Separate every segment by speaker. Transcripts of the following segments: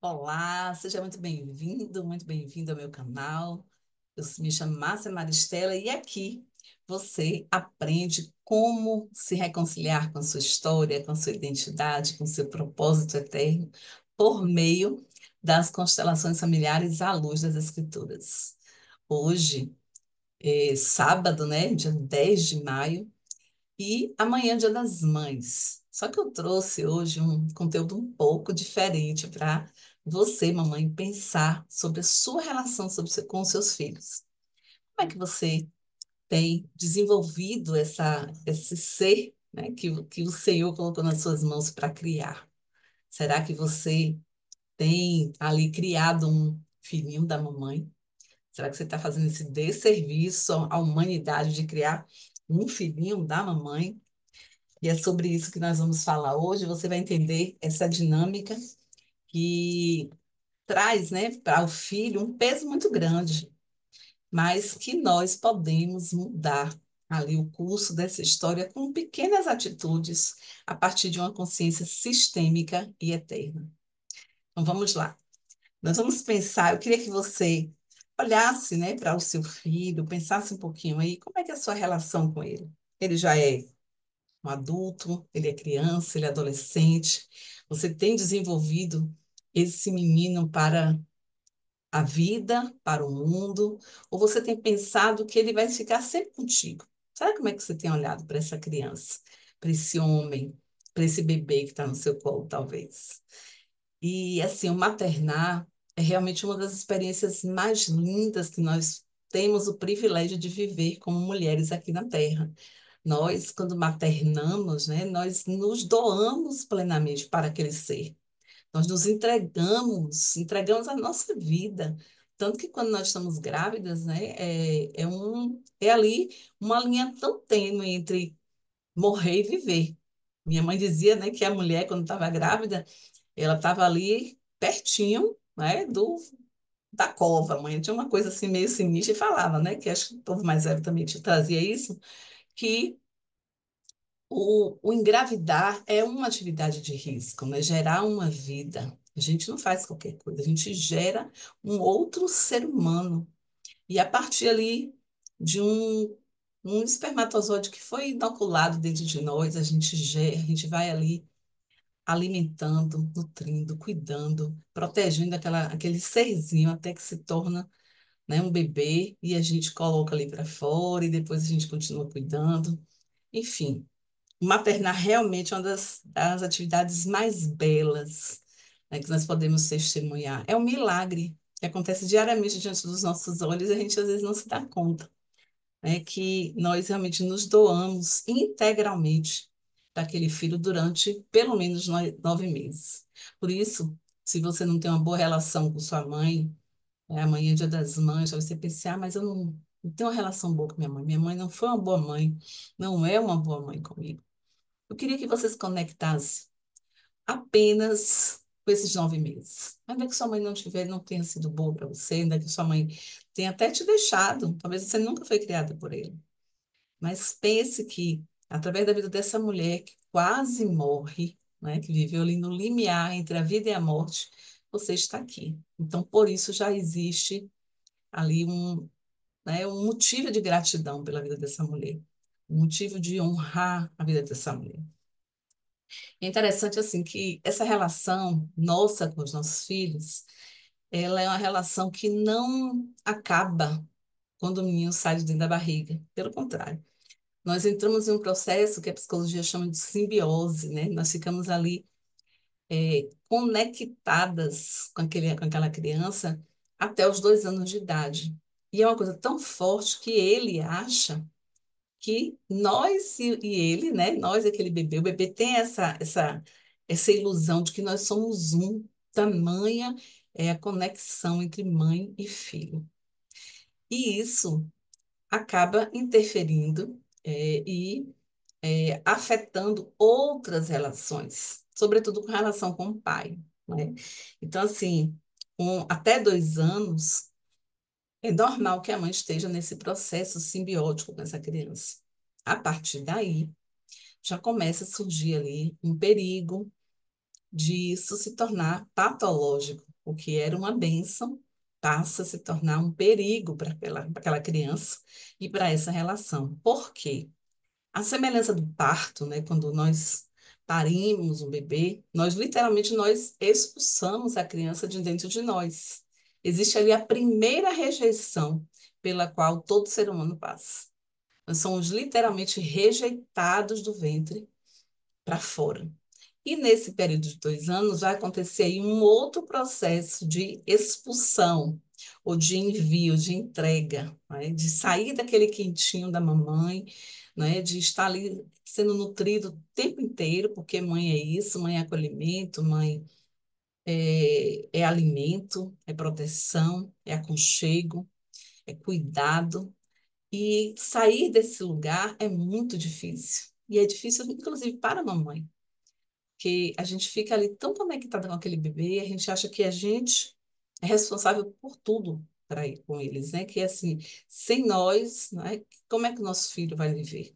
Speaker 1: Olá, seja muito bem-vindo ao meu canal. Me chamo Márcia Maristela e aqui você aprende como se reconciliar com a sua história, com a sua identidade, com o seu propósito eterno, por meio das constelações familiares à luz das Escrituras. Hoje é sábado, né, dia 10 de maio, e amanhã é Dia das Mães. Só que eu trouxe hoje um conteúdo um pouco diferente para você, mamãe, pensar sobre a sua relação com os seus filhos. Como é que você tem desenvolvido esse ser, né, que o Senhor colocou nas suas mãos para criar? Será que você tem ali criado um filhinho da mamãe? Será que você está fazendo esse desserviço à humanidade de criar um filhinho da mamãe? E é sobre isso que nós vamos falar hoje. Você vai entender essa dinâmica que traz, né, para o filho um peso muito grande, mas que nós podemos mudar ali o curso dessa história com pequenas atitudes a partir de uma consciência sistêmica e eterna. Então vamos lá. Nós vamos pensar, eu queria que você olhasse, né, para o seu filho, pensasse um pouquinho aí, como é que é a sua relação com ele? Ele já é um adulto, ele é criança, ele é adolescente. Você tem desenvolvido esse menino para a vida, para o mundo, ou você tem pensado que ele vai ficar sempre contigo? Sabe como é que você tem olhado para essa criança, para esse homem, para esse bebê que está no seu colo, talvez? E assim, o maternar é realmente uma das experiências mais lindas que nós temos o privilégio de viver como mulheres aqui na Terra. Nós, quando maternamos, né, nós nos doamos plenamente para aquele ser. Nós nos entregamos a nossa vida. Tanto que quando nós estamos grávidas, né, é ali uma linha tão tênue entre morrer e viver. Minha mãe dizia, né, que a mulher, quando estava grávida, ela estava ali pertinho, né, da cova. A mãe tinha uma coisa assim meio sinistra e falava, né, que acho que o povo mais velho também te trazia isso, que o engravidar é uma atividade de risco, né? Gerar uma vida. A gente não faz qualquer coisa, a gente gera um outro ser humano. E a partir ali de um espermatozoide que foi inoculado dentro de nós, a gente vai ali alimentando, nutrindo, cuidando, protegendo aquele serzinho até que se torna, né, um bebê e a gente coloca ali para fora e depois a gente continua cuidando. Enfim, maternar realmente é uma das atividades mais belas, né, que nós podemos testemunhar. É um milagre que acontece diariamente diante dos nossos olhos e a gente às vezes não se dá conta, né, que nós realmente nos doamos integralmente daquele filho durante pelo menos 9 meses. Por isso, se você não tem uma boa relação com sua mãe, amanhã é Dia das Mães, aí você pensa, mas eu não tenho uma relação boa com minha mãe. Minha mãe não foi uma boa mãe, não é uma boa mãe comigo. Eu queria que você se conectasse apenas com esses 9 meses. Ainda que sua mãe não tiver, não tenha sido boa para você, ainda que sua mãe tenha até te deixado, talvez você nunca foi criada por ele. Mas pense que, através da vida dessa mulher que quase morre, né, que viveu ali no limiar entre a vida e a morte, você está aqui. Então, por isso já existe ali um motivo de gratidão pela vida dessa mulher, um motivo de honrar a vida dessa mulher. É interessante assim que essa relação nossa com os nossos filhos, ela é uma relação que não acaba quando o menino sai de dentro da barriga. Pelo contrário, nós entramos em um processo que a psicologia chama de simbiose, né? Nós ficamos ali conectadas com aquela criança até os 2 anos de idade. E é uma coisa tão forte que ele acha que nós e ele, né? Nós, aquele bebê, o bebê tem essa ilusão de que nós somos um, tamanha é a conexão entre mãe e filho. E isso acaba interferindo e afetando outras relações, sobretudo com relação com o pai, né? Então, assim, até 2 anos, é normal que a mãe esteja nesse processo simbiótico com essa criança. A partir daí, já começa a surgir ali um perigo disso se tornar patológico, o que era uma bênção passa a se tornar um perigo para aquela criança e para essa relação. Por quê? A semelhança do parto, né, quando nós parimos um bebê, nós literalmente nós expulsamos a criança de dentro de nós. Existe ali a primeira rejeição pela qual todo ser humano passa. Nós somos literalmente rejeitados do ventre para fora. E nesse período de 2 anos vai acontecer aí um outro processo de expulsão, ou de envio, de entrega, né? De sair daquele quentinho da mamãe, né? De estar ali sendo nutrido o tempo inteiro, porque mãe é isso, mãe é acolhimento, mãe é alimento, é proteção, é aconchego, é cuidado. E sair desse lugar é muito difícil. E é difícil, inclusive, para a mamãe, que a gente fica ali tão conectada com aquele bebê, a gente acha que a gente é responsável por tudo para ir com eles, né? Que assim, sem nós, né? Como é que o nosso filho vai viver?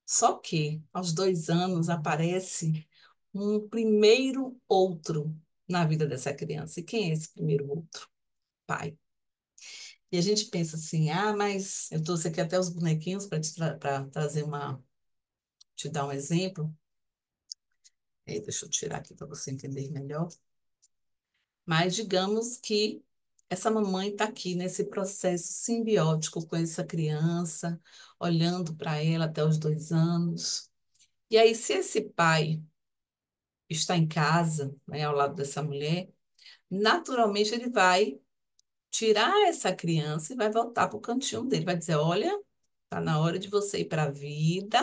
Speaker 1: Só que aos 2 anos aparece um primeiro outro na vida dessa criança. E quem é esse primeiro outro? Pai. E a gente pensa assim, ah, mas eu trouxe aqui até os bonequinhos para trazer te dar um exemplo. Deixa eu tirar aqui para você entender melhor. Mas digamos que essa mamãe está aqui nesse processo simbiótico com essa criança, olhando para ela até os 2 anos. E aí, se esse pai está em casa, né, ao lado dessa mulher, naturalmente ele vai tirar essa criança e vai voltar para o cantinho dele. Vai dizer: olha, está na hora de você ir para a vida,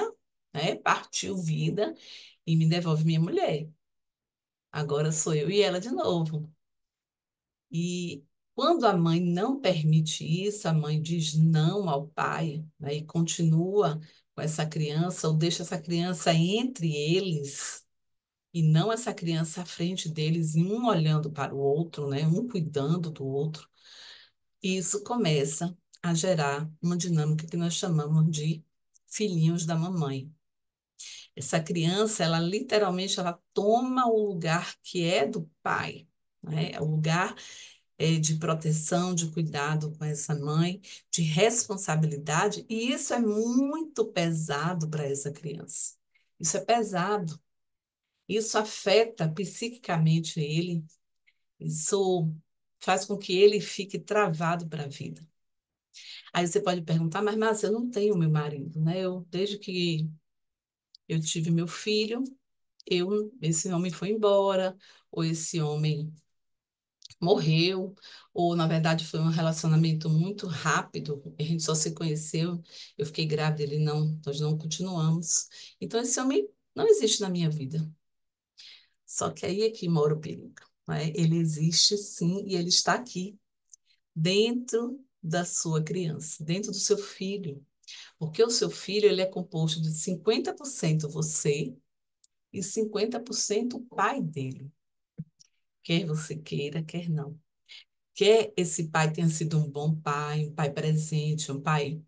Speaker 1: né, partiu vida e me devolve minha mulher. Agora sou eu e ela de novo. E quando a mãe não permite isso, a mãe diz não ao pai, né, e continua com essa criança, ou deixa essa criança entre eles, e não essa criança à frente deles, e um olhando para o outro, né, um cuidando do outro, isso começa a gerar uma dinâmica que nós chamamos de filhinhos da mamãe. Essa criança, ela literalmente ela toma o lugar que é do pai, né? É o lugar de proteção, de cuidado com essa mãe, de responsabilidade, e isso é muito pesado para essa criança. Isso é pesado. Isso afeta psiquicamente ele, isso faz com que ele fique travado para a vida. Aí você pode perguntar, mas Márcia, eu não tenho meu marido, né? Desde que eu tive meu filho, esse homem foi embora, ou esse homem morreu, ou na verdade foi um relacionamento muito rápido, a gente só se conheceu, eu fiquei grávida, ele não, nós não continuamos. Então esse homem não existe na minha vida. Só que aí é que mora o perigo, né? Ele existe sim e ele está aqui, dentro da sua criança, dentro do seu filho. Porque o seu filho ele é composto de 50% você e 50% o pai dele. Quer você queira, quer não. Quer esse pai tenha sido um bom pai, um pai presente, um pai,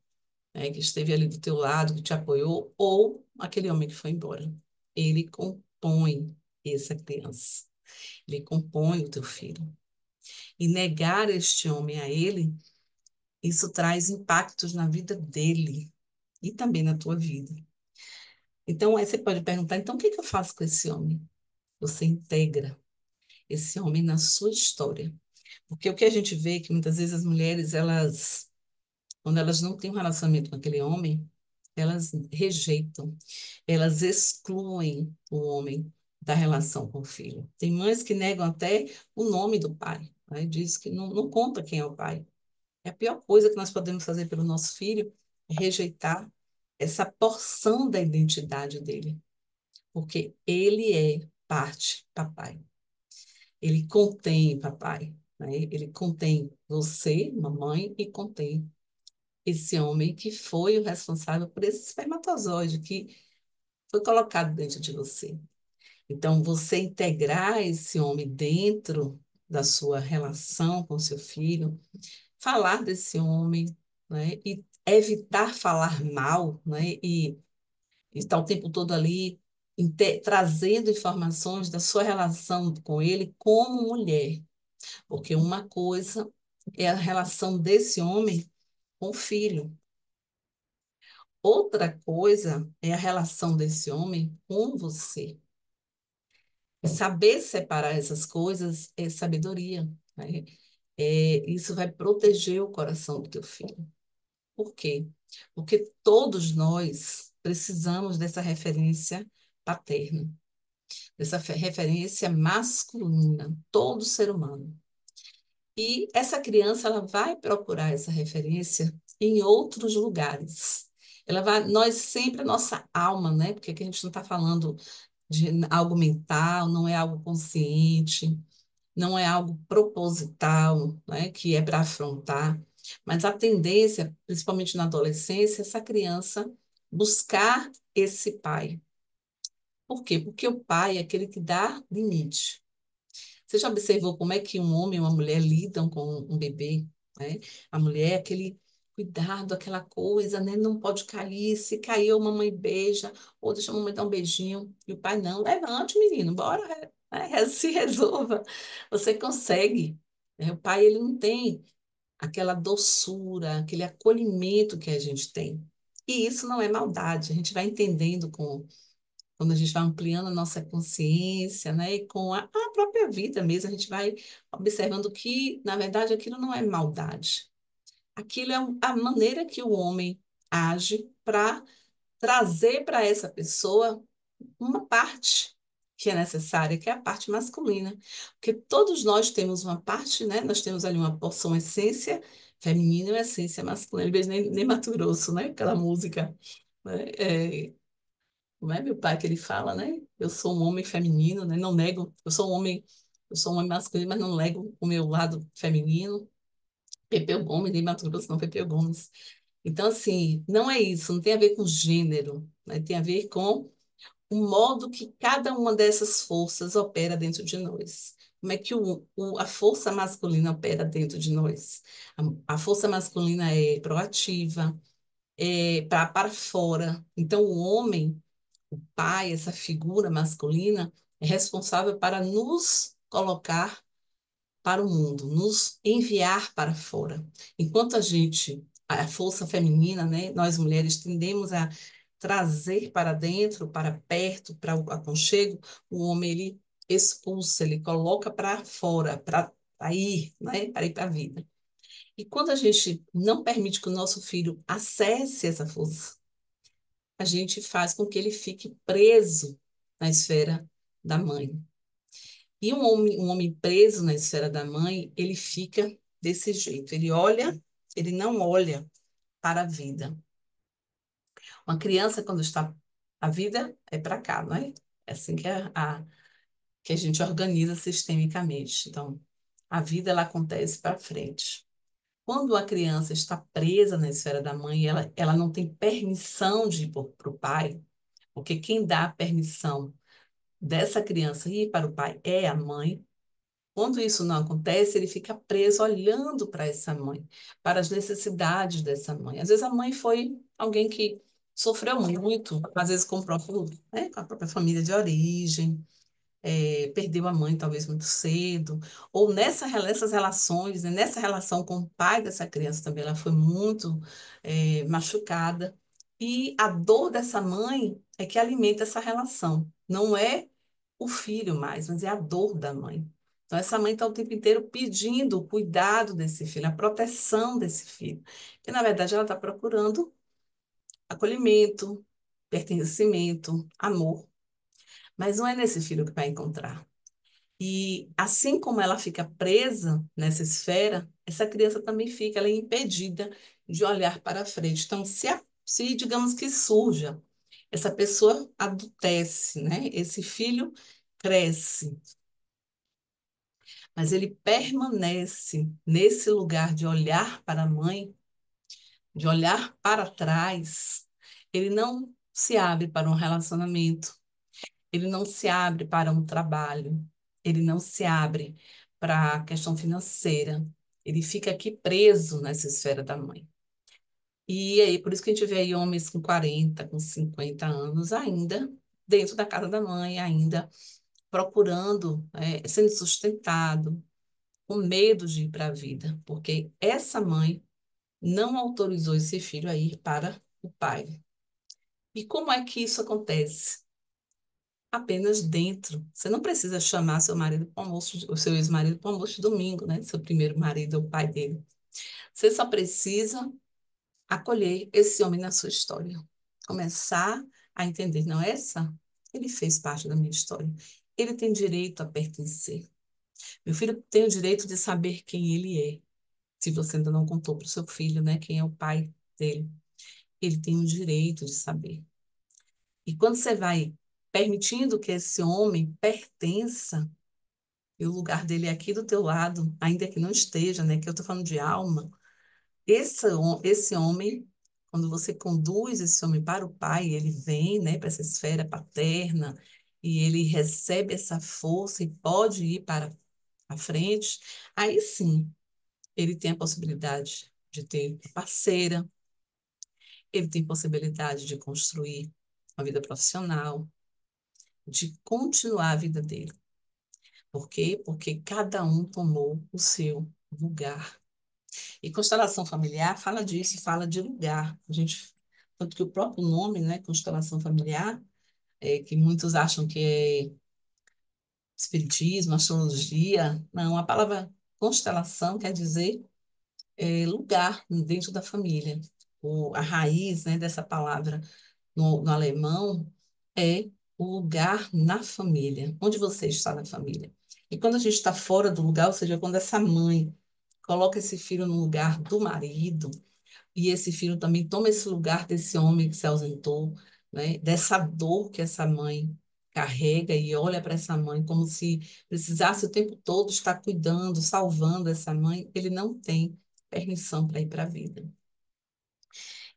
Speaker 1: né, que esteve ali do teu lado, que te apoiou, ou aquele homem que foi embora. Ele compõe essa criança. Ele compõe o teu filho. E negar este homem a ele, isso traz impactos na vida dele e também na tua vida. Então, aí você pode perguntar, então, o que que eu faço com esse homem? Você integra esse homem na sua história. Porque o que a gente vê é que muitas vezes as mulheres, quando elas não têm um relacionamento com aquele homem, elas rejeitam, elas excluem o homem da relação com o filho. Tem mães que negam até o nome do pai, né? Diz que não conta quem é o pai. É a pior coisa que nós podemos fazer pelo nosso filho é rejeitar essa porção da identidade dele, porque ele é parte papai. Ele contém papai, né? Ele contém você, mamãe, e contém esse homem que foi o responsável por esse espermatozoide que foi colocado dentro de você. Então, você integrar esse homem dentro da sua relação com seu filho, falar desse homem, né? E evitar falar mal, né? E estar o tempo todo ali trazendo informações da sua relação com ele como mulher. Porque uma coisa é a relação desse homem com o filho, outra coisa é a relação desse homem com você. E saber separar essas coisas é sabedoria, né? Isso vai proteger o coração do teu filho. Por quê? Porque todos nós precisamos dessa referência paterna, dessa referência masculina, todo ser humano. E essa criança ela vai procurar essa referência em outros lugares. Ela vai, nós sempre a nossa alma, né? Porque aqui a gente não está falando de algo mental, não é algo consciente, não é algo proposital, né? Que é para afrontar. Mas a tendência, principalmente na adolescência, é essa criança buscar esse pai. Por quê? Porque o pai é aquele que dá limite. Você já observou como é que um homem e uma mulher lidam com um bebê, né? A mulher é aquele cuidado, aquela coisa, né? Não pode cair. Se caiu, a mamãe beija, ou deixa a mamãe dar um beijinho. E o pai não. Levante, menino, bora, né? Se resolva. Você consegue. Né? O pai, ele não tem aquela doçura, aquele acolhimento que a gente tem. E isso não é maldade. A gente vai entendendo quando a gente vai ampliando a nossa consciência, né, e com a própria vida mesmo, a gente vai observando que, na verdade, aquilo não é maldade. Aquilo é a maneira que o homem age para trazer para essa pessoa uma parte que é necessária, que é a parte masculina. Porque todos nós temos uma parte, né? Nós temos ali uma porção essência feminina e uma essência masculina. Às vezes nem Mato Grosso, né? Aquela música, né? Como é meu pai que ele fala, né? Eu sou um homem feminino, né? Não nego, eu sou um homem masculino, mas não nego o meu lado feminino. Pepeu Gomes, nem Mato Grosso, não, Pepeu Gomes. Então, assim, não é isso, não tem a ver com gênero, né? Tem a ver com o modo que cada uma dessas forças opera dentro de nós. Como é que a força masculina opera dentro de nós? A força masculina é proativa, é para fora. Então, o homem pai, essa figura masculina, é responsável para nos colocar para o mundo, nos enviar para fora. Enquanto a força feminina, né, nós mulheres tendemos a trazer para dentro, para perto, para o aconchego, o homem ele expulsa, ele coloca para fora, para ir, né, para ir para a vida. E quando a gente não permite que o nosso filho acesse essa força, a gente faz com que ele fique preso na esfera da mãe. E um homem preso na esfera da mãe, ele fica desse jeito. Ele não olha para a vida. Uma criança, quando está. A vida é para cá, não é? É assim que a gente organiza sistemicamente. Então, a vida ela acontece para frente. Quando a criança está presa na esfera da mãe, ela não tem permissão de ir para o pai, porque quem dá a permissão dessa criança ir para o pai é a mãe. Quando isso não acontece, ele fica preso olhando para essa mãe, para as necessidades dessa mãe. Às vezes a mãe foi alguém que sofreu muito, às vezes né, com a própria família de origem, perdeu a mãe talvez muito cedo, ou nessas relações, né, nessa relação com o pai dessa criança também, ela foi muito machucada. E a dor dessa mãe é que alimenta essa relação. Não é o filho mais, mas é a dor da mãe. Então, essa mãe está o tempo inteiro pedindo o cuidado desse filho, a proteção desse filho. Que, na verdade, ela está procurando acolhimento, pertencimento, amor. Mas não é nesse filho que vai encontrar. E assim como ela fica presa nessa esfera, essa criança também fica, ela é impedida de olhar para frente. Então, se digamos que surja, essa pessoa adultece, né? Esse filho cresce, mas ele permanece nesse lugar de olhar para a mãe, de olhar para trás. Ele não se abre para um relacionamento, ele não se abre para um trabalho, ele não se abre para a questão financeira. Ele fica aqui preso nessa esfera da mãe. E aí, por isso que a gente vê aí homens com 40, com 50 anos ainda dentro da casa da mãe, ainda procurando, sendo sustentado, com medo de ir para a vida, porque essa mãe não autorizou esse filho a ir para o pai. E como é que isso acontece? Apenas dentro. Você não precisa chamar seu marido para o almoço, o seu ex-marido para o almoço de domingo, né? Seu primeiro marido, o pai dele. Você só precisa acolher esse homem na sua história. Começar a entender, não é essa? Ele fez parte da minha história. Ele tem direito a pertencer. Meu filho tem o direito de saber quem ele é. Se você ainda não contou para o seu filho, né, quem é o pai dele, ele tem o direito de saber. E quando você vai permitindo que esse homem pertença, e o lugar dele é aqui do teu lado, ainda que não esteja, né, que eu estou falando de alma, esse homem, quando você conduz esse homem para o pai, ele vem, né, para essa esfera paterna, e ele recebe essa força e pode ir para a frente, aí sim, ele tem a possibilidade de ter parceira, ele tem possibilidade de construir uma vida profissional, de continuar a vida dele. Por quê? Porque cada um tomou o seu lugar. E constelação familiar fala disso, fala de lugar. A gente, tanto que o próprio nome, né, constelação familiar, que muitos acham que é espiritismo, astrologia, não, a palavra constelação quer dizer lugar dentro da família. A raiz, né, dessa palavra no alemão é o lugar na família, onde você está na família. E quando a gente está fora do lugar, ou seja, quando essa mãe coloca esse filho no lugar do marido, e esse filho também toma esse lugar desse homem que se ausentou, né? Dessa dor que essa mãe carrega e olha para essa mãe como se precisasse o tempo todo estar cuidando, salvando essa mãe, ele não tem permissão para ir para a vida.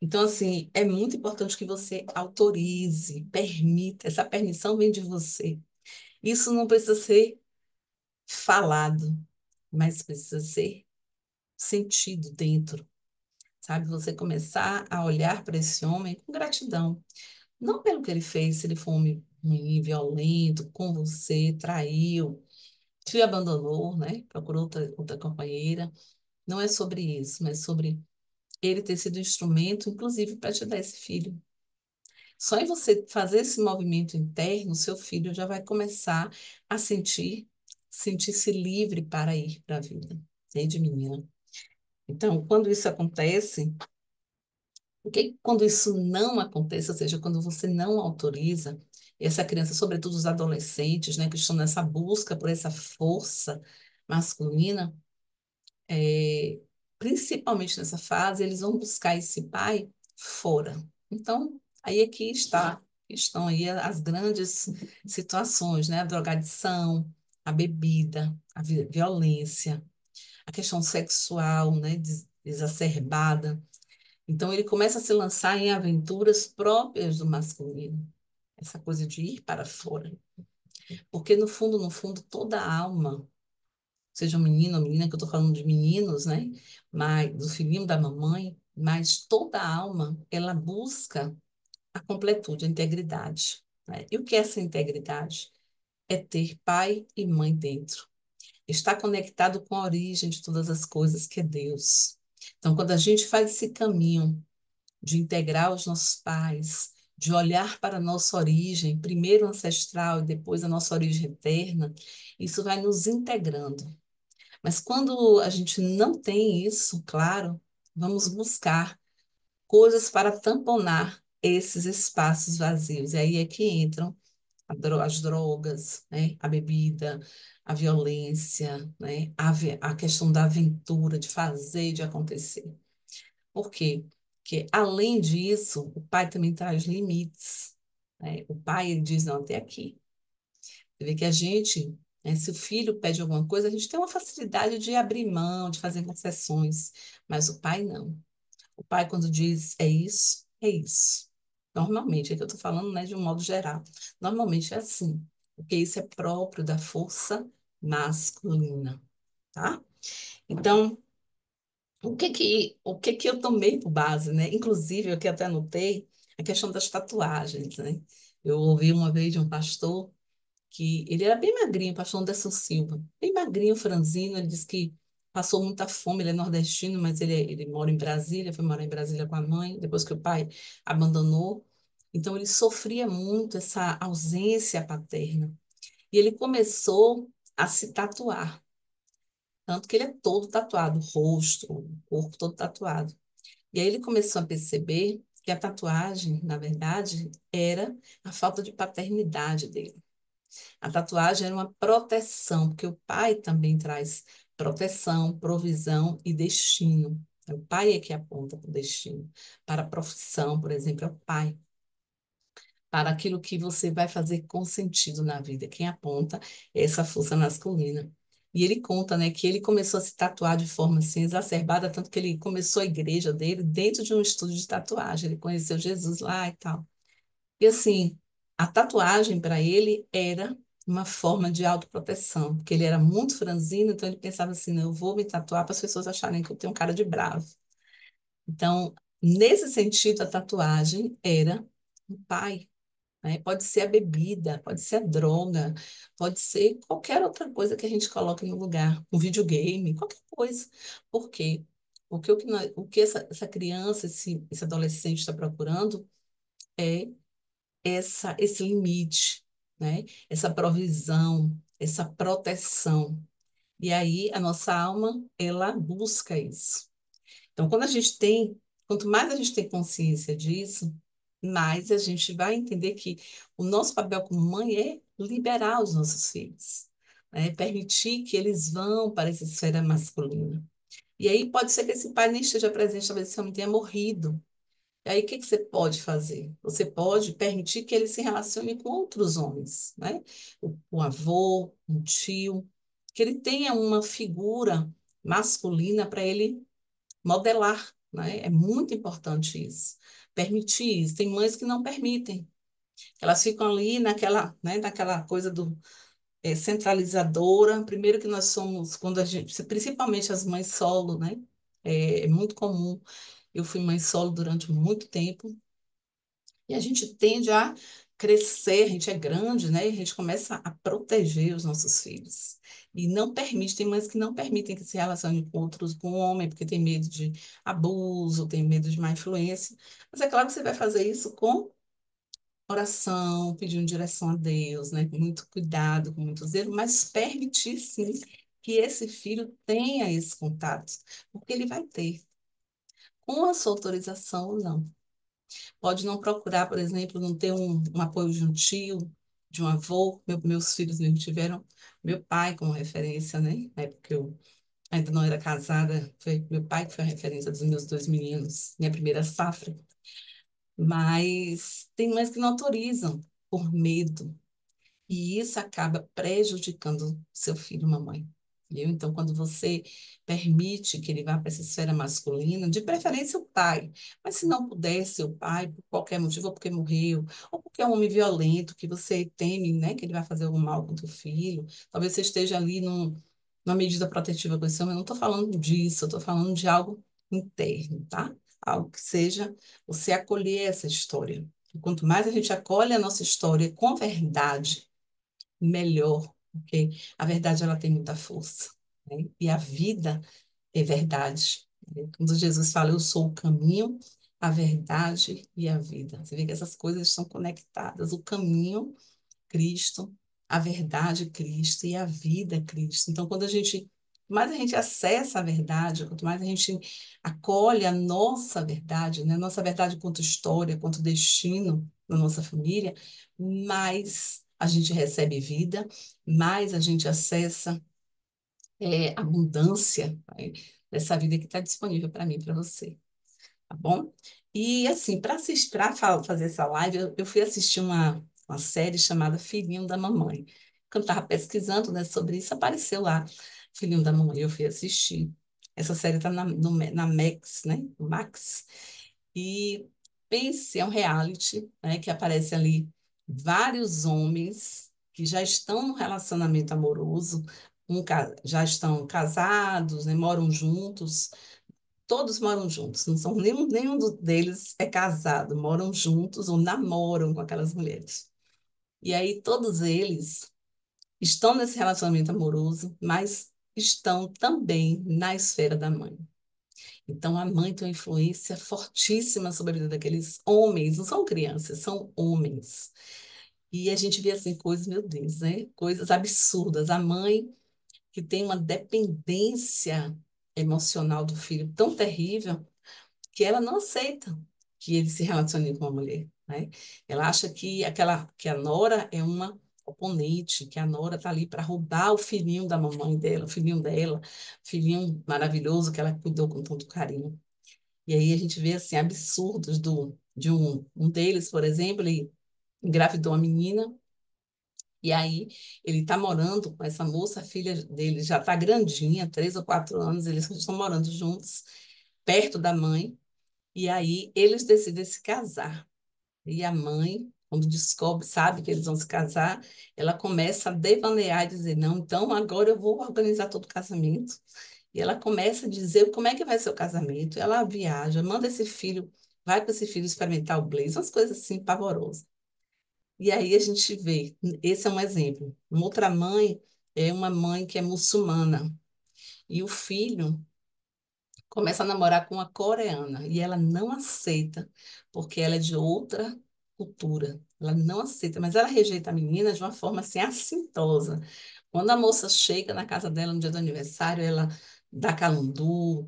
Speaker 1: Então, assim, é muito importante que você autorize, permita, essa permissão vem de você. Isso não precisa ser falado, mas precisa ser sentido dentro, sabe? Você começar a olhar para esse homem com gratidão. Não pelo que ele fez, se ele foi um homem ruim, violento, com você, traiu, te abandonou, né? Procurou outra companheira. Não é sobre isso, mas sobre ele ter sido instrumento, inclusive, para te dar esse filho. Só em você fazer esse movimento interno, seu filho já vai começar a sentir-se livre para ir para a vida, desde menina. Então, quando isso acontece, quando isso não acontece, ou seja, quando você não autoriza, e essa criança, sobretudo os adolescentes, né, que estão nessa busca por essa força masculina, é, principalmente nessa fase, eles vão buscar esse pai fora. Então, aí aqui estão aí as grandes situações, né? A drogadição, a bebida, a violência, a questão sexual, né? Exacerbada. Então, ele começa a se lançar em aventuras próprias do masculino. Essa coisa de ir para fora. Porque, no fundo, toda alma seja um menino ou menina, que eu estou falando de meninos, né? Mas do filhinho da mamãe, mas toda alma, ela busca a completude, a integridade, né? E o que é essa integridade? É ter pai e mãe dentro. Estar conectado com a origem de todas as coisas, que é Deus. Então, quando a gente faz esse caminho de integrar os nossos pais, de olhar para a nossa origem, primeiro ancestral e depois a nossa origem eterna, isso vai nos integrando. Mas quando a gente não tem isso, claro, vamos buscar coisas para tamponar esses espaços vazios. E aí é que entram as drogas, né? A bebida, a violência, né? A questão da aventura, de fazer, de acontecer. Por quê? Porque, além disso, o pai também traz limites, né? O pai, ele diz, não, até aqui. Você vê que a gente, né, se o filho pede alguma coisa, a gente tem uma facilidade de abrir mão, de fazer concessões, mas o pai não. O pai, quando diz é isso, é isso. Normalmente, é que eu estou falando, né, de um modo geral. Normalmente é assim, porque isso é próprio da força masculina, tá? Então, o que que eu tomei por base, né? Inclusive, eu que até anotei a questão das tatuagens, né? Eu ouvi uma vez de um pastor que ele era bem magrinho, pastor Anderson Silva, bem magrinho, franzino. Ele disse que passou muita fome. Ele é nordestino, mas ele mora em Brasília, foi morar em Brasília com a mãe, depois que o pai abandonou. Então, ele sofria muito essa ausência paterna. E ele começou a se tatuar, tanto que ele é todo tatuado, o rosto, o corpo todo tatuado. E aí ele começou a perceber que a tatuagem, na verdade, era a falta de paternidade dele. A tatuagem era uma proteção, porque o pai também traz proteção, provisão e destino. O pai é que aponta para o destino. Para a profissão, por exemplo, é o pai. Para aquilo que você vai fazer com sentido na vida. Quem aponta é essa força masculina. E ele conta, né, que ele começou a se tatuar de forma assim exacerbada, tanto que ele começou a igreja dele dentro de um estúdio de tatuagem. Ele conheceu Jesus lá e tal. E assim, a tatuagem para ele era uma forma de autoproteção, porque ele era muito franzino, então ele pensava assim, não, eu vou me tatuar para as pessoas acharem que eu tenho cara de bravo. Então, nesse sentido, a tatuagem era o pai, né? Pode ser a bebida, pode ser a droga, pode ser qualquer outra coisa que a gente coloque no lugar, um videogame, qualquer coisa. Por quê? Porque o que essa criança, esse adolescente está procurando é esse limite, né? Essa provisão, essa proteção. E aí a nossa alma, ela busca isso. Então, quanto mais a gente tem consciência disso, mais a gente vai entender que o nosso papel como mãe é liberar os nossos filhos, né? Permitir que eles vão para essa esfera masculina. E aí pode ser que esse pai nem esteja presente, talvez esse homem tenha morrido. E aí, o que que você pode fazer? Você pode permitir que ele se relacione com outros homens, né? O avô, um tio, que ele tenha uma figura masculina para ele modelar, né? É muito importante isso. Permitir isso. Tem mães que não permitem. Elas ficam ali naquela, né, naquela coisa do centralizadora. Primeiro que nós somos, quando a gente, principalmente as mães solo, né? É muito comum. Eu fui mãe solo durante muito tempo. E a gente tende a crescer, a gente é grande, né? E a gente começa a proteger os nossos filhos. E não permite, tem mães que não permitem que se relacionem com outros, com o homem, porque tem medo de abuso, tem medo de má influência. Mas é claro que você vai fazer isso com oração, pedindo direção a Deus, né? Com muito cuidado, com muito zelo, mas permitir sim que esse filho tenha esse contato, porque ele vai ter, com a sua autorização ou não. Pode não procurar, por exemplo, não ter um apoio de um tio, de um avô. Meus filhos mesmo tiveram meu pai como referência, né? Na época que eu ainda não era casada, foi meu pai que foi a referência dos meus dois meninos, minha primeira safra. Mas tem mães que não autorizam por medo. E isso acaba prejudicando seu filho, mamãe. Entendeu? Então, quando você permite que ele vá para essa esfera masculina, de preferência o pai, mas se não pudesse o pai, por qualquer motivo, ou porque morreu, ou porque é um homem violento, que você teme, né, que ele vai fazer algum mal contra o filho, talvez você esteja ali numa medida protetiva com esse homem, eu não estou falando disso, eu estou falando de algo interno, tá? Algo que seja você acolher essa história. E quanto mais a gente acolhe a nossa história com verdade, melhor, porque a verdade ela tem muita força, né? E a vida é verdade, né? Quando Jesus fala, eu sou o caminho, a verdade e a vida. Você vê que essas coisas estão conectadas. O caminho, Cristo, a verdade, Cristo e a vida, Cristo. Então, quando mais a gente acessa a verdade, quanto mais a gente acolhe a nossa verdade, né? Nossa verdade quanto história, quanto destino na nossa família, mais a gente recebe vida, mais a gente acessa abundância, né, dessa vida que está disponível para mim, para você, tá bom? E assim, para fazer essa live, eu fui assistir uma série chamada Filhinho da Mamãe. Quando eu estava pesquisando, né, sobre isso, apareceu lá, Filhinho da Mamãe, eu fui assistir. Essa série está na Max, né? Max. E pense, é um reality, né, que aparece ali vários homens que já estão no relacionamento amoroso, já estão casados, né, moram juntos, todos moram juntos, não são nenhum deles é casado, moram juntos ou namoram com aquelas mulheres. E aí todos eles estão nesse relacionamento amoroso, mas estão também na esfera da mãe. Então, a mãe tem uma influência fortíssima sobre a vida daqueles homens, não são crianças, são homens. E a gente vê assim coisas, meu Deus, né? Coisas absurdas. A mãe que tem uma dependência emocional do filho tão terrível que ela não aceita que ele se relacione com uma mulher, né? Ela acha que a nora é uma oponente, que a nora está ali para roubar o filhinho da mamãe dela, o filhinho dela, filhinho maravilhoso que ela cuidou com tanto carinho. E aí a gente vê assim absurdos de um deles, por exemplo, ele engravidou uma menina e aí ele está morando com essa moça, a filha dele já está grandinha, 3 ou 4 anos, eles estão morando juntos, perto da mãe. E aí eles decidem se casar. E a mãe, quando descobre, sabe que eles vão se casar, ela começa a devanear e dizer, não, então agora eu vou organizar todo o casamento. E ela começa a dizer como é que vai ser o casamento. Ela viaja, manda esse filho, vai com esse filho experimentar o blaze, umas coisas assim pavorosas. E aí a gente vê, esse é um exemplo. Uma outra mãe é uma mãe que é muçulmana. E o filho começa a namorar com uma coreana e ela não aceita, porque ela é de outra cultura. Ela não aceita, mas ela rejeita a menina de uma forma assim assintosa. Quando a moça chega na casa dela no dia do aniversário, ela dá calundu,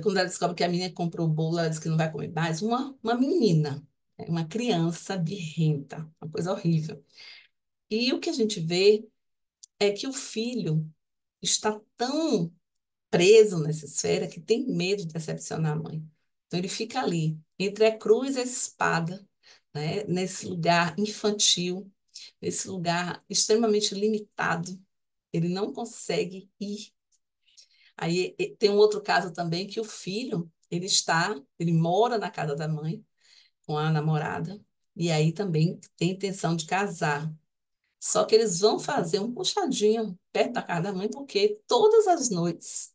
Speaker 1: quando ela descobre que a menina comprou o bolo, ela diz que não vai comer mais. Uma menina, uma criança birrenta, uma coisa horrível. E o que a gente vê é que o filho está tão preso nessa esfera que tem medo de decepcionar a mãe. Então ele fica ali, entre a cruz e a espada, né? Nesse lugar infantil, nesse lugar extremamente limitado. Ele não consegue ir. Aí tem um outro caso também que o filho, ele mora na casa da mãe com a namorada, e aí também tem intenção de casar. Só que eles vão fazer um puxadinho perto da casa da mãe, porque todas as noites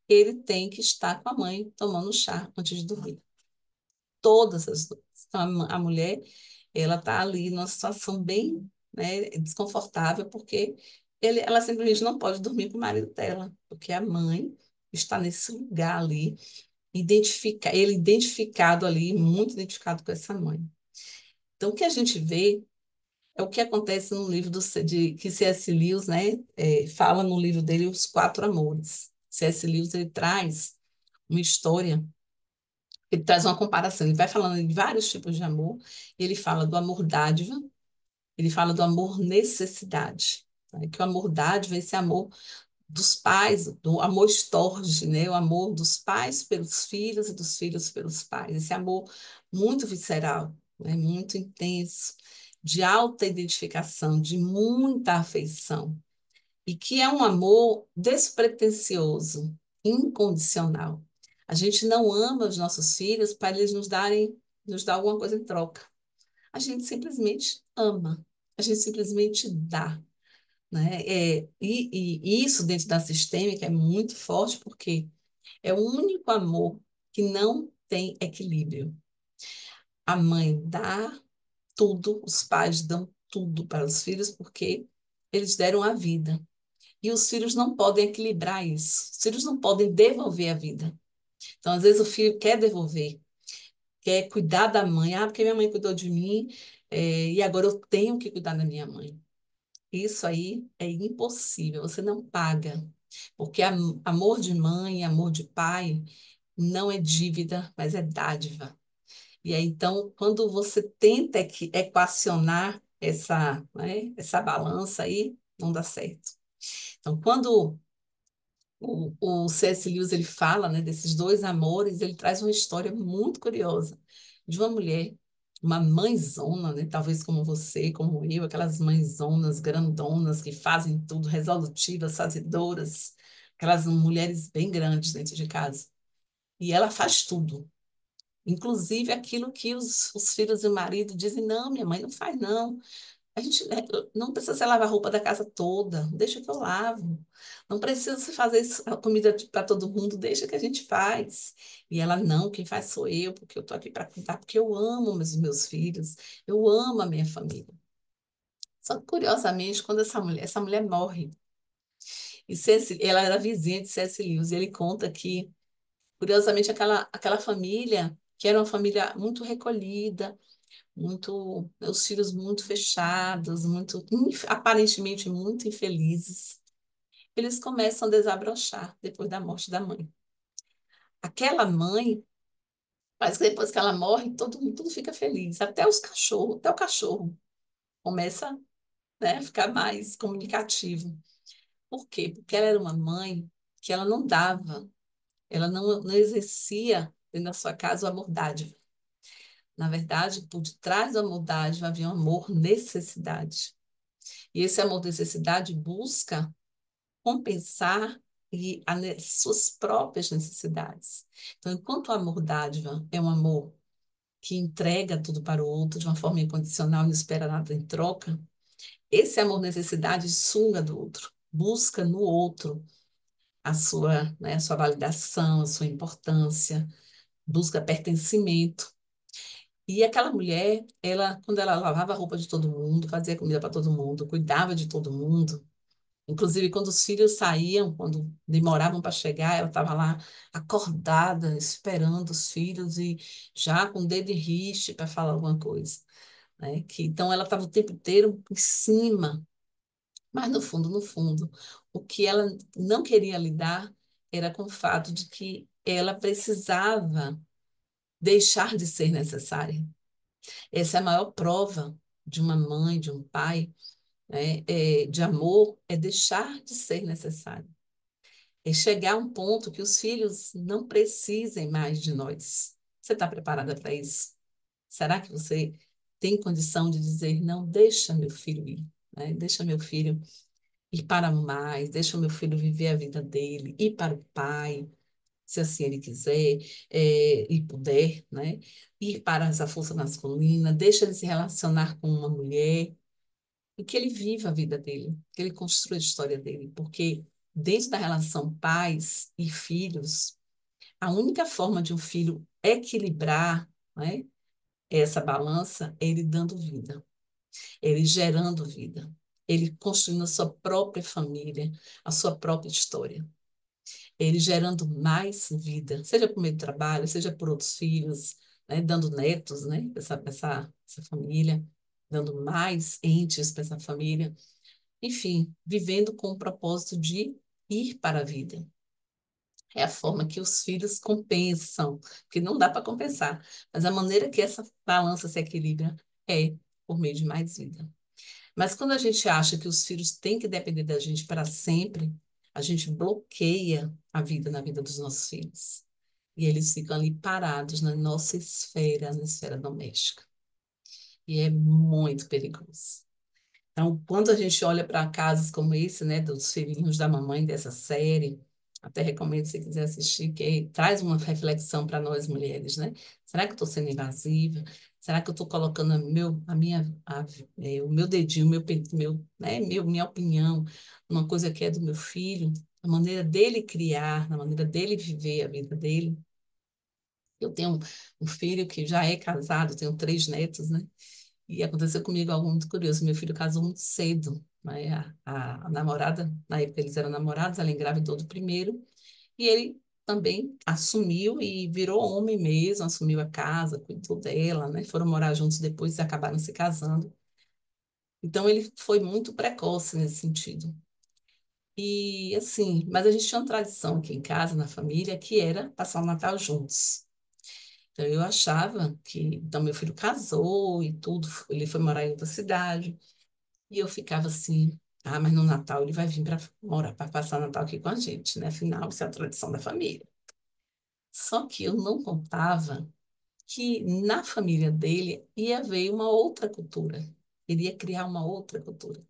Speaker 1: ele tem que estar com a mãe tomando chá antes de dormir. Todas as noites. Então, a mulher, ela está ali numa situação bem, né, desconfortável, porque ela simplesmente não pode dormir com o marido dela, porque a mãe está nesse lugar ali, ele identificado ali, muito identificado com essa mãe. Então, o que a gente vê é o que acontece no livro que C.S. Lewis, né, fala no livro dele, Os Quatro Amores. C.S. Lewis, ele traz uma história, ele traz uma comparação, ele vai falando de vários tipos de amor, e ele fala do amor dádiva, ele fala do amor necessidade, né? Que o amor dádiva é esse amor dos pais, do amor estorge, né? O amor dos pais pelos filhos e dos filhos pelos pais, esse amor muito visceral, né? Muito intenso, de alta identificação, de muita afeição e que é um amor despretensioso, incondicional. A gente não ama os nossos filhos para eles nos dar alguma coisa em troca. A gente simplesmente ama, a gente simplesmente dá, né? E isso dentro da sistêmica é muito forte porque é o único amor que não tem equilíbrio. A mãe dá tudo, os pais dão tudo para os filhos porque eles deram a vida. E os filhos não podem equilibrar isso. Os filhos não podem devolver a vida. Então, às vezes, o filho quer devolver, quer cuidar da mãe. Ah, porque minha mãe cuidou de mim, e agora eu tenho que cuidar da minha mãe. Isso aí é impossível, você não paga. Porque amor de mãe, amor de pai, não é dívida, mas é dádiva. E aí, então, quando você tenta equacionar essa balança aí, não dá certo. Então, quando o C.S. Lewis ele fala, né, desses dois amores, ele traz uma história muito curiosa de uma mulher, uma mãezona, né, talvez como você, como eu, aquelas mãezonas grandonas que fazem tudo, resolutivas, fazedoras, aquelas mulheres bem grandes dentro de casa. E ela faz tudo, inclusive aquilo que os filhos e o marido dizem, não, minha mãe não faz, não. A gente não precisa você lavar a roupa da casa toda, deixa que eu lavo. Não precisa você fazer a comida para todo mundo, deixa que a gente faz. E ela, não, quem faz sou eu, porque eu estou aqui para cuidar, porque eu amo meus filhos, eu amo a minha família. Só que, curiosamente, quando essa mulher morre, e ela era vizinha de C.S. Lewis, e ele conta que, curiosamente, aquela família, que era uma família muito recolhida, muito, os filhos muito fechados, muito, aparentemente muito infelizes, eles começam a desabrochar depois da morte da mãe. Aquela mãe, parece que depois que ela morre, tudo fica feliz, até os cachorros, até o cachorro começa, né, a ficar mais comunicativo. Por quê? Porque ela era uma mãe que ela não dava, ela não exercia dentro da sua casa o amor dádiva. Na verdade, por detrás do amor dádiva havia um amor necessidade. E esse amor necessidade busca compensar suas próprias necessidades. Então, enquanto o amor dádiva é um amor que entrega tudo para o outro de uma forma incondicional e não espera nada em troca, esse amor necessidade suga do outro, busca no outro a sua validação, a sua importância, busca pertencimento. E aquela mulher, quando ela lavava a roupa de todo mundo, fazia comida para todo mundo, cuidava de todo mundo, inclusive quando os filhos saíam, quando demoravam para chegar, ela estava lá acordada, esperando os filhos e já com o dedo em riste para falar alguma coisa, né? Então ela estava o tempo inteiro em cima, mas no fundo, no fundo, o que ela não queria lidar era com o fato de que ela precisava deixar de ser necessária. Essa é a maior prova de uma mãe, de um pai, né, de amor, é deixar de ser necessário. É chegar a um ponto que os filhos não precisem mais de nós. Você está preparada para isso? Será que você tem condição de dizer, não, deixa meu filho ir, né? Deixa meu filho ir para mais, deixa o meu filho viver a vida dele, ir para o pai, se assim ele quiser, e puder, né? Ir para essa força masculina, deixa ele se relacionar com uma mulher, e que ele viva a vida dele, que ele construa a história dele, porque dentro da relação pais e filhos, a única forma de um filho equilibrar, né, essa balança é ele dando vida, ele gerando vida, ele construindo a sua própria família, a sua própria história, ele gerando mais vida, seja por meio do trabalho, seja por outros filhos, né, dando netos, né, essa família, dando mais entes para essa família. Enfim, vivendo com o propósito de ir para a vida. É a forma que os filhos compensam, que não dá para compensar, mas a maneira que essa balança se equilibra é por meio de mais vida. Mas quando a gente acha que os filhos têm que depender da gente para sempre, a gente bloqueia a vida na vida dos nossos filhos. E eles ficam ali parados na nossa esfera, na esfera doméstica. E é muito perigoso. Então, quando a gente olha para casos como esse, né, dos filhinhos da mamãe dessa série, até recomendo se você quiser assistir, que traz uma reflexão para nós mulheres, né? Será que eu estou sendo invasiva? Será que eu estou colocando o meu dedinho, minha opinião, numa coisa que é do meu filho, a maneira dele criar, na maneira dele viver a vida dele? Eu tenho um filho que já é casado, tenho 3 netos, né? E aconteceu comigo algo muito curioso. Meu filho casou muito cedo, né? A namorada, na época eles eram namorados, ela engravidou do primeiro, e ele também assumiu e virou homem mesmo, assumiu a casa, cuidou dela, né? Foram morar juntos depois e acabaram se casando. Então ele foi muito precoce nesse sentido. E assim, mas a gente tinha uma tradição aqui em casa, na família, que era passar o Natal juntos. Então eu achava que, então meu filho casou e tudo, ele foi morar em outra cidade. E eu ficava assim, ah, mas no Natal ele vai vir para morar, para passar o Natal aqui com a gente, né? Afinal, isso é a tradição da família. Só que eu não contava que na família dele ia haver uma outra cultura. Ele ia criar uma outra cultura.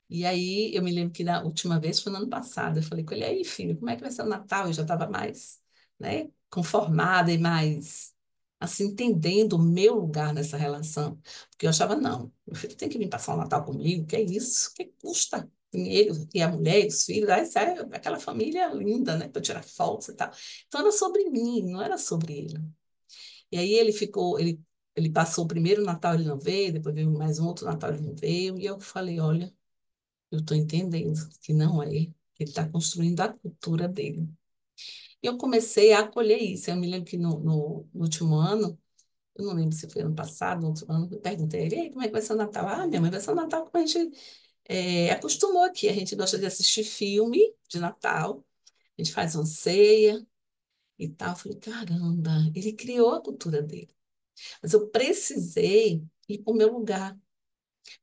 Speaker 1: E aí eu me lembro que na última vez foi no ano passado. Eu falei com ele, aí, filho, como é que vai ser o Natal? Eu já estava mais, né, conformada e mais, assim, entendendo o meu lugar nessa relação. Porque eu achava, não, meu filho tem que vir passar o Natal comigo, que é isso? Que custa? Tem ele e a mulher e os filhos, aí sai aquela família linda, né, para tirar fotos e tal. Então era sobre mim, não era sobre ele. E aí ele ficou, ele Ele passou o primeiro Natal, ele não veio, depois veio mais um outro Natal, ele não veio, e eu falei, olha, eu estou entendendo que não é, que ele está construindo a cultura dele. E eu comecei a acolher isso. Eu me lembro que no último ano, eu não lembro se foi ano passado, no outro ano, eu perguntei a ele, "Ei, como é que vai ser o Natal? Ah, minha mãe, vai ser o Natal como a gente acostumou aqui. A gente gosta de assistir filme de Natal, a gente faz uma ceia e tal." Eu falei, caramba, ele criou a cultura dele. Mas eu precisei ir para o meu lugar,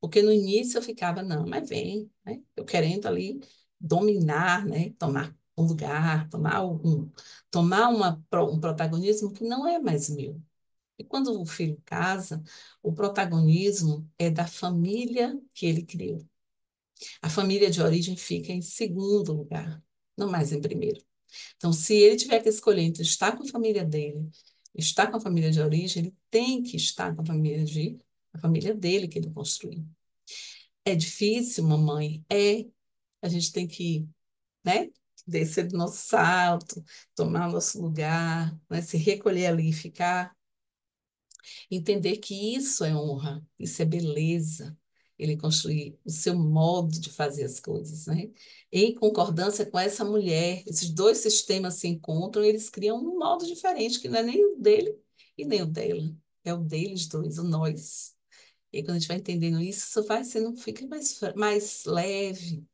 Speaker 1: porque no início eu ficava, não, mas vem, né? Eu querendo ali dominar, né? Tomar um lugar, tomar um protagonismo que não é mais meu. E quando o filho casa, o protagonismo é da família que ele criou. A família de origem fica em segundo lugar, não mais em primeiro. Então, se ele tiver que escolher entre estar com a família dele, estar com a família de origem, ele tem que estar com a família dele que ele construiu. É difícil, mamãe? É. A gente tem que, né, descer do nosso salto, tomar o nosso lugar, né, se recolher ali e ficar. Entender que isso é honra, isso é beleza. Ele construir o seu modo de fazer as coisas, né? Em concordância com essa mulher, esses dois sistemas se encontram e eles criam um modo diferente, que não é nem o dele e nem o dela. É o deles dois, o nós. E aí, quando a gente vai entendendo isso, isso vai sendo, fica mais leve,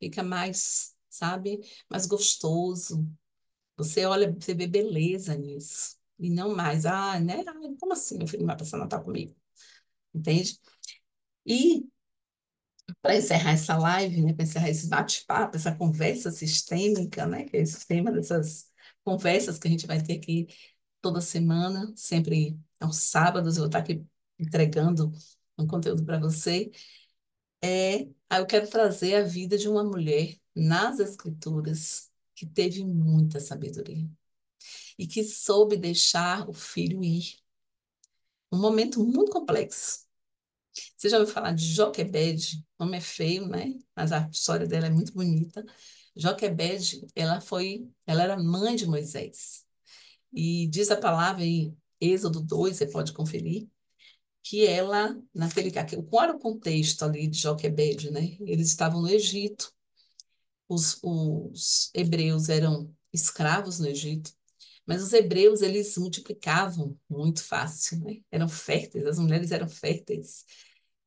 Speaker 1: fica mais, sabe, mais gostoso. Você olha, você vê beleza nisso. E não mais, né? Como assim meu filho não vai passar Natal comigo? Entende? E para encerrar essa live, né, para encerrar esse bate-papo, essa conversa sistêmica, né, que é esse tema dessas conversas que a gente vai ter aqui toda semana, sempre aos sábados, eu vou estar aqui entregando um conteúdo para você. Eu quero trazer a vida de uma mulher nas Escrituras que teve muita sabedoria e que soube deixar o filho ir. Um momento muito complexo. Você já ouviu falar de Joquebede? O nome é feio, né? Mas a história dela é muito bonita. Joquebede, ela era mãe de Moisés. E diz a palavra em Êxodo 2, você pode conferir, que ela, qual era o contexto ali de Joquebede, né? Eles estavam no Egito, os hebreus eram escravos no Egito, mas os hebreus, eles multiplicavam muito fácil, né? Eram férteis, as mulheres eram férteis.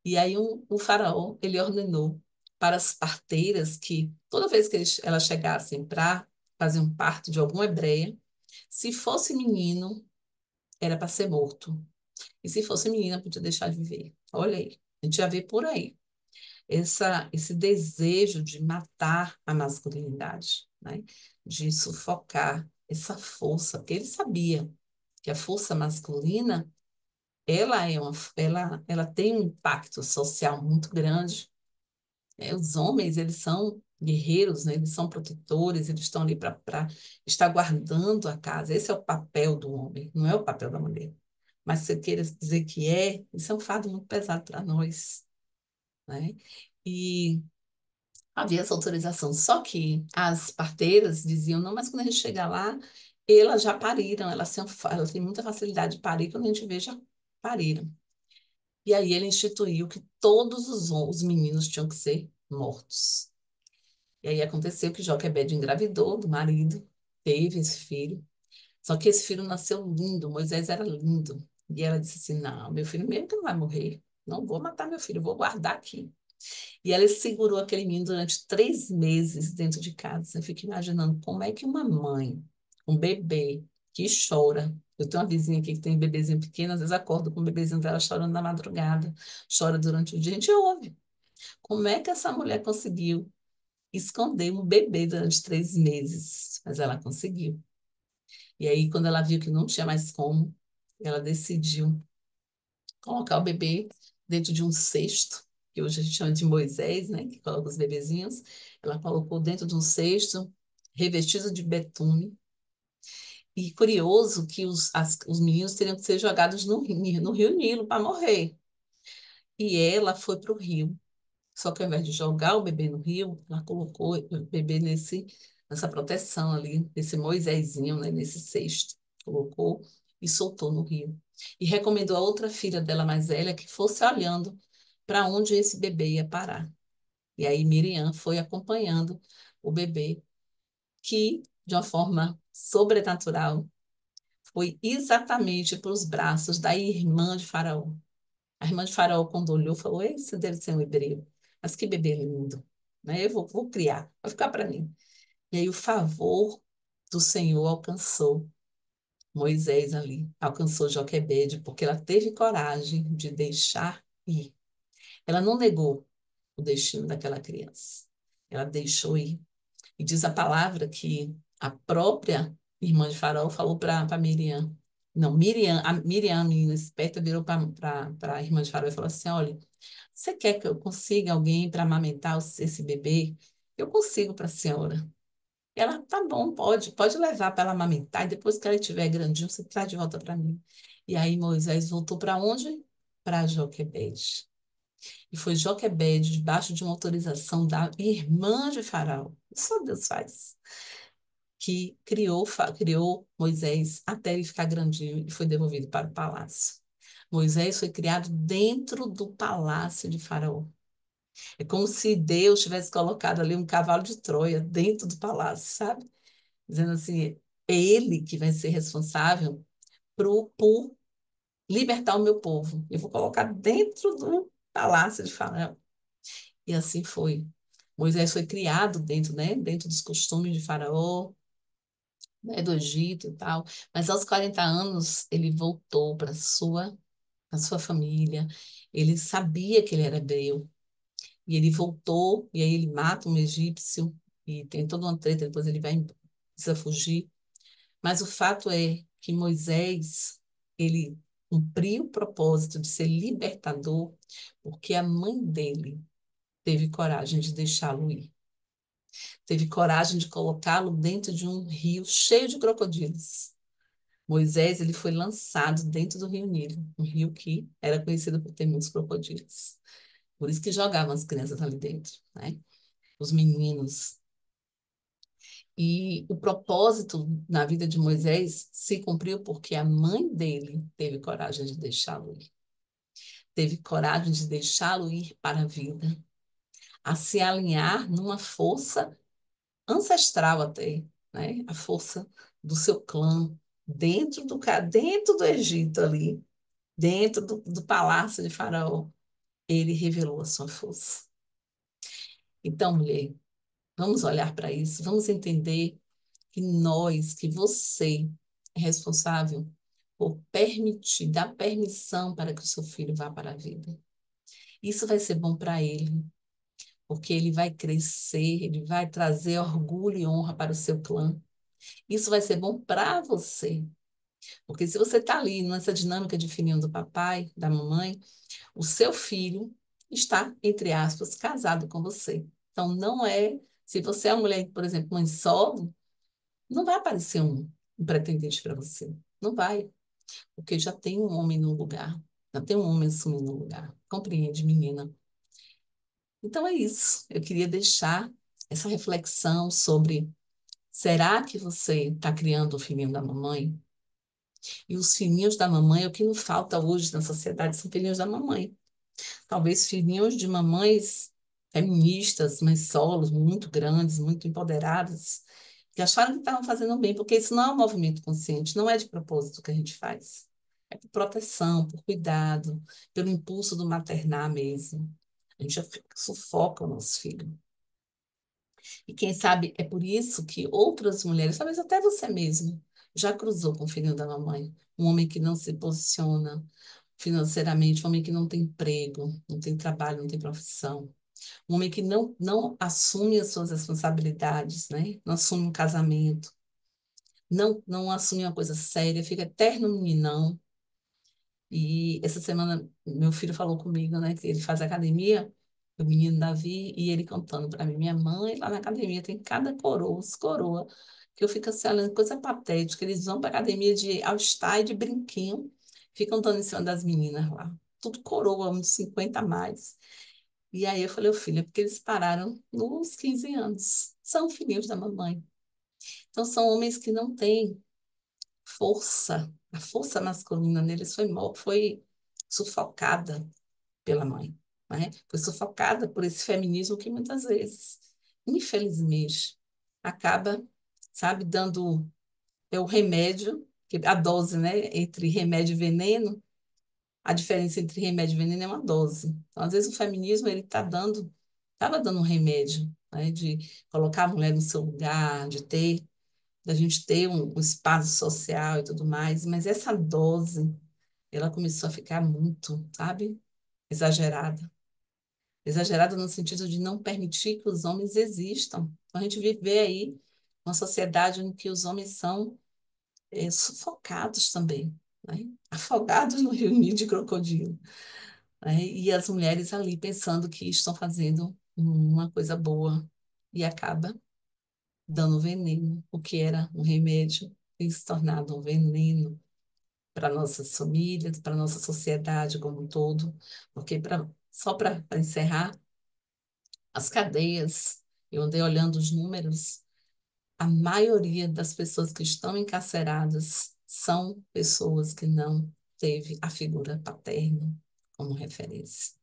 Speaker 1: E aí o faraó, ele ordenou para as parteiras que toda vez que elas chegassem para fazer um parto de alguma hebreia, se fosse menino, era para ser morto. E se fosse menina, podia deixar de viver. Olha aí, a gente já vê por aí esse desejo de matar a masculinidade, né? De sufocar essa força, porque ele sabia que a força masculina ela tem um impacto social muito grande. Os homens, eles são guerreiros, né? Eles são protetores, eles estão ali para estar guardando a casa. Esse é o papel do homem, não é o papel da mulher. Mas se você queira dizer que isso é um fardo muito pesado para nós, né? E havia essa autorização. Só que as parteiras diziam, não, mas quando a gente chegar lá, elas já pariram, elas têm muita facilidade de parir, quando a gente vê, já pariram. E aí ele instituiu que todos os meninos tinham que ser mortos. E aí aconteceu que Joquebede engravidou do marido, teve esse filho. Só que esse filho nasceu lindo, Moisés era lindo. E ela disse assim: não, meu filho mesmo que não vai morrer. Não vou matar meu filho, vou guardar aqui. E ela segurou aquele menino durante 3 meses dentro de casa. Eu fico imaginando como é que uma mãe, um bebê que chora. Eu tenho uma vizinha aqui que tem um bebezinho pequeno, às vezes acordo com o bebezinho dela chorando na madrugada, chora durante o dia. A gente ouve. Como é que essa mulher conseguiu esconder um bebê durante 3 meses? Mas ela conseguiu. E aí, quando ela viu que não tinha mais como, ela decidiu colocar o bebê dentro de um cesto, que hoje a gente chama de Moisés, né, que coloca os bebezinhos. Ela colocou dentro de um cesto revestido de betume. E curioso que os meninos teriam que ser jogados no rio Nilo para morrer. E ela foi para o rio. Só que ao invés de jogar o bebê no rio, ela colocou o bebê nessa proteção ali, nesse Moisésinho, né, nesse cesto. Colocou e soltou no rio. E recomendou a outra filha dela mais velha que fosse olhando para onde esse bebê ia parar. E aí Miriam foi acompanhando o bebê, que, de uma forma sobrenatural, foi exatamente para os braços da irmã de Faraó. A irmã de Faraó, quando olhou, falou: esse deve ser um hebreu. Mas que bebê lindo, né? Eu vou criar, vai ficar para mim. E aí o favor do Senhor alcançou Moisés ali, alcançou Joquebede, porque ela teve coragem de deixar ir. Ela não negou o destino daquela criança. Ela deixou ir. E diz a palavra que a própria irmã de Faraó falou para Miriam. Não, Miriam, a Miriam, a menina esperta, virou para a irmã de Faraó e falou assim: olha, você quer que eu consiga alguém para amamentar esse bebê? Eu consigo para a senhora. Ela, tá bom, pode levar para ela amamentar, e depois que ela estiver grandinho, você traz de volta para mim. E aí Moisés voltou para onde? Para Joquebede. E foi Joquebede, debaixo de uma autorização da irmã de Faraó. Só Deus faz. Que criou Moisés até ele ficar grandinho e foi devolvido para o palácio. Moisés foi criado dentro do palácio de Faraó. É como se Deus tivesse colocado ali um cavalo de Troia dentro do palácio, sabe? Dizendo assim, é ele que vai ser responsável por libertar o meu povo. Eu vou colocar dentro do palácio de Faraó. E assim foi. Moisés foi criado dentro, né, dentro dos costumes de Faraó, né, do Egito e tal. Mas aos 40 anos ele voltou para sua família. Ele sabia que ele era hebreu. E ele voltou, e aí ele mata um egípcio, e tem toda uma treta, depois ele precisa fugir. Mas o fato é que Moisés, ele cumpriu o propósito de ser libertador, porque a mãe dele teve coragem de deixá-lo ir. Teve coragem de colocá-lo dentro de um rio cheio de crocodilos. Moisés, ele foi lançado dentro do rio Nilo, um rio que era conhecido por ter muitos crocodilos. Por isso que jogavam as crianças ali dentro, né? Os meninos. E o propósito na vida de Moisés se cumpriu porque a mãe dele teve coragem de deixá-lo ir. Teve coragem de deixá-lo ir para a vida, a se alinhar numa força ancestral até, né? A força do seu clã, dentro do Egito ali, dentro do palácio de Faraó. Ele revelou a sua força. Então, mulher, vamos olhar para isso, vamos entender que você é responsável por permitir, dar permissão para que o seu filho vá para a vida. Isso vai ser bom para ele, porque ele vai crescer, ele vai trazer orgulho e honra para o seu clã. Isso vai ser bom para você, porque se você está ali nessa dinâmica de filhinho do papai, da mamãe, o seu filho está, entre aspas, casado com você. Então, não é. Se você é uma mulher, por exemplo, mãe solo, não vai aparecer um pretendente para você. Não vai, porque já tem um homem no lugar. Já tem um homem assumindo o lugar. Compreende, menina? Então é isso. Eu queria deixar essa reflexão sobre: será que você está criando o filhinho da mamãe? E os filhinhos da mamãe, o que não falta hoje na sociedade são filhinhos da mamãe. Talvez filhinhos de mamães feministas, mães solos, muito grandes, muito empoderadas, que acharam que estavam fazendo bem, porque isso não é um movimento consciente, não é de propósito que a gente faz. É por proteção, por cuidado, pelo impulso do maternar mesmo. A gente sufoca o nosso filho. E quem sabe é por isso que outras mulheres, talvez até você mesmo, já cruzou com o filhinho da mamãe. Um homem que não se posiciona financeiramente, um homem que não tem emprego, não tem trabalho, não tem profissão. Um homem que não assume as suas responsabilidades, né? Não assume um casamento, não assume uma coisa séria, fica eterno meninão. E essa semana meu filho falou comigo, né, que ele faz academia, o menino Davi, e ele contando para mim: minha mãe lá na academia tem cada coroa, os coroa, que eu fico assim, olhando, coisa patética. Eles vão para academia de All-Star e de brinquinho, ficam dando em cima das meninas lá. Tudo coroa, uns 50 a mais. E aí eu falei: ô filho, é porque eles pararam nos 15 anos. São filhinhos da mamãe. Então são homens que não têm força, a força masculina neles foi sufocada pela mãe, né? Foi sufocada por esse feminismo que muitas vezes, infelizmente, acaba, sabe, dando o remédio, a dose, né, entre remédio e veneno. A diferença entre remédio e veneno é uma dose. Então, às vezes o feminismo ele estava dando um remédio, né, de colocar a mulher no seu lugar, da gente ter um espaço social e tudo mais, mas essa dose, ela começou a ficar muito, sabe, exagerada. Exagerada no sentido de não permitir que os homens existam. Então, a gente vive aí uma sociedade em que os homens são sufocados também, né? Afogados no rio Nilo de crocodilo, né? E as mulheres ali pensando que estão fazendo uma coisa boa e acaba dando veneno, o que era um remédio tem se tornado um veneno para nossas famílias, para nossa sociedade como um todo, porque só para encerrar, as cadeias, eu andei olhando os números, a maioria das pessoas que estão encarceradas são pessoas que não teve a figura paterna como referência.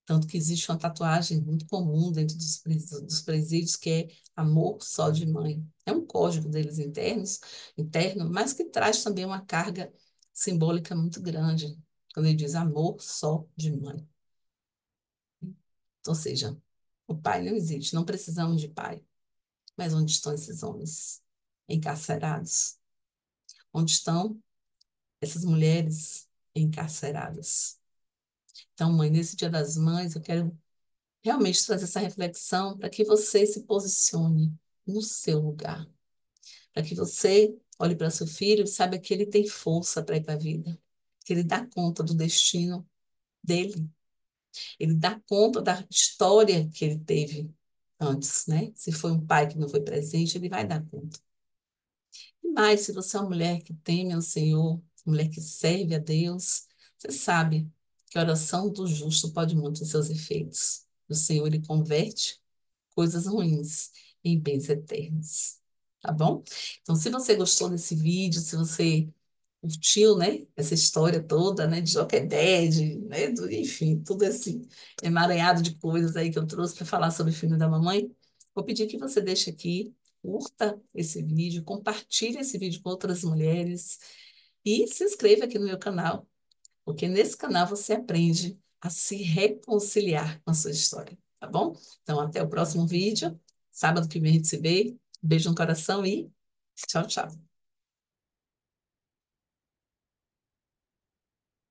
Speaker 1: Tanto que existe uma tatuagem muito comum dentro dos presídios que é amor só de mãe. É um código deles interno, mas que traz também uma carga simbólica muito grande, quando ele diz amor só de mãe. Ou seja, o pai não existe, não precisamos de pai. Mas onde estão esses homens encarcerados? Onde estão essas mulheres encarceradas? Então, mãe, nesse Dia das Mães, eu quero realmente trazer essa reflexão para que você se posicione no seu lugar, para que você olhe para seu filho e saiba que ele tem força para ir para a vida, que ele dá conta do destino dele, ele dá conta da história que ele teve antes, né? Se foi um pai que não foi presente, ele vai dar conta. Mas se você é uma mulher que teme ao Senhor, mulher que serve a Deus, você sabe que a oração do justo pode muito ter seus efeitos. O Senhor, ele converte coisas ruins em bens eternos. Tá bom? Então, se você gostou desse vídeo, se você curtiu, né, essa história toda, né, de Joquebed, né, enfim, tudo esse emaranhado de coisas aí que eu trouxe para falar sobre o filho da mamãe, vou pedir que você deixe aqui, curta esse vídeo, compartilhe esse vídeo com outras mulheres e se inscreva aqui no meu canal, porque nesse canal você aprende a se reconciliar com a sua história, tá bom? Então, até o próximo vídeo. Sábado que vem a gente se vê. Beijo no coração e tchau, tchau.